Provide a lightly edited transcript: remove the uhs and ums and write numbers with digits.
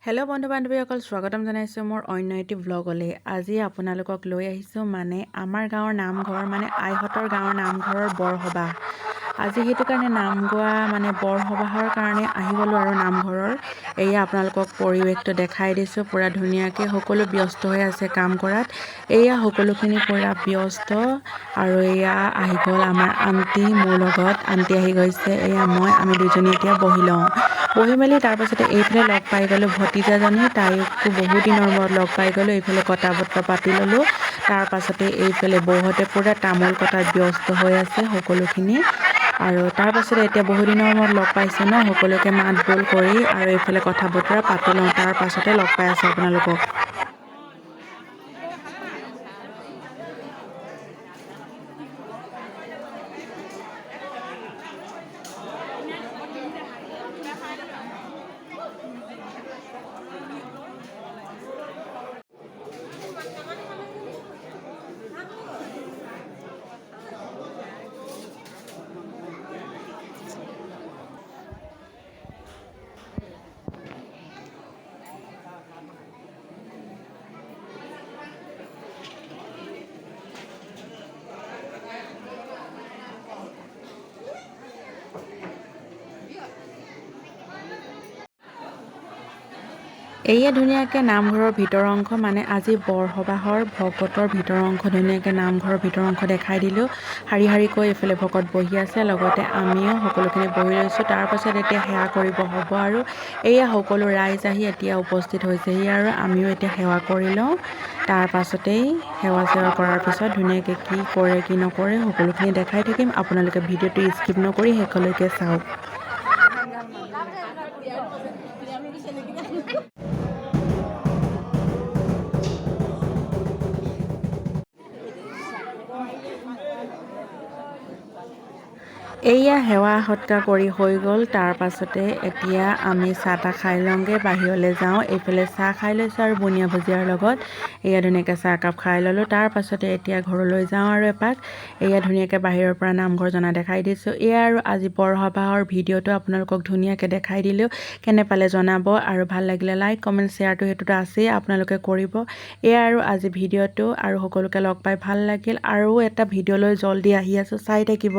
Hello' বন্ধু বান্ধৱীসকল, স্বাগতম জনাইছোঁ মোৰ অন্য এটি ব্লগলৈ। আজি আপোনালোকক লৈ আহিছোঁ আমাৰ গাঁৱৰ নামঘৰ আইহঁতৰ গাঁৱৰ নামঘৰৰ বৰসবাহ। আজি সেইটো কাৰণে নাম গোৱা বৰসবাহৰ কাৰণে আহি গ'লোঁ আৰু নামঘৰৰ। এয়া আপোনালোকক পৰিৱেশটো দেখাই দিছোঁ। পূৰা ধুনীয়াকৈ সকলো ব্যস্ত হৈ আছে কাম কৰাত। এয়া সকলোখিনি পূৰা ব্যস্ত আৰু এয়া আহি গ'ল আমাৰ আণ্টি মোৰ লগত। আণ্টি আহি গৈছে, এয়া আমি দুজনী এতিয়া বহি লওঁ। বহি মেলি তাৰপাছতে এইফালে লগ পাই গ'লোঁ ভতিজাজনী, তাইকো বহু দিনৰ মূৰত লগ পাই গ'লোঁ। এইফালে কথা বতৰা পাতি ল'লোঁ। তাৰপাছতে এইফালে বৌহঁতে পূৰা তামোল কটাত ব্যস্ত হৈ আছে সকলোখিনি। আৰু তাৰপাছতে এতিয়া বহুদিনৰ মূৰত লগ পাইছে ন, সকলোকে মাত বোল কৰি আৰু এইফালে কথা বতৰা পাতি লওঁ। তাৰপাছতে লগ পাই আছোঁ আপোনালোকক। এইয়া ধুনীয়াকৈ নামঘৰৰ ভিতৰ অংশ আজি বৰসবাহৰ ভকতৰ ভিতৰ অংশ ধুনীয়াকৈ নামঘৰৰ ভিতৰ অংশ দেখাই দিলোঁ। শাৰী শাৰীকৈ এইফালে ভকত বহি আছে, লগতে আমিও সকলোখিনি বহি লৈছোঁ। তাৰপাছত এতিয়া সেৱা কৰিব হ'ব আৰু এয়া সকলো ৰাইজ আহি এতিয়া উপস্থিত হৈছেহি আৰু আমিও এতিয়া সেৱা কৰি লওঁ। তাৰপাছতেই সেৱা চেৱা কৰাৰ পিছত ধুনীয়াকৈ কি কৰে কি নকৰে সকলোখিনি দেখাই থাকিম। আপোনালোকে ভিডিঅ'টো স্কিপ নকৰি শেষলৈকে চাওক। এইয়া সেৱা সৎকাৰ কৰি হৈ গ'ল। তাৰপাছতে এতিয়া আমি চাহ তাহ খাই লওঁগৈ, বাহিৰলৈ যাওঁ। এইফালে চাহ খাই লৈছোঁ আৰু বুনিয়া ভুজিয়াৰ লগত। এয়া ধুনীয়াকৈ চাহকাপ খাই ল'লোঁ। তাৰপাছতে এতিয়া ঘৰলৈ যাওঁ আৰু এপাক। এয়া ধুনীয়াকৈ বাহিৰৰ পৰা নামঘৰ জনা দেখাই দিছোঁ। এয়া আৰু আজি বৰসবাহৰ ভিডিঅ'টো আপোনালোকক ধুনীয়াকৈ দেখাই দিলোঁ। কেনে পালে জনাব আৰু ভাল লাগিলে লাইক কমেণ্ট শ্বেয়াৰটো সেইটোতো আছেই, আপোনালোকে কৰিব। এয়া আৰু আজি ভিডিঅ'টো আৰু সকলোকে লগ পাই ভাল লাগিল। আৰু এটা ভিডিঅ'লৈ জল্দি আহি আছোঁ, চাই থাকিব।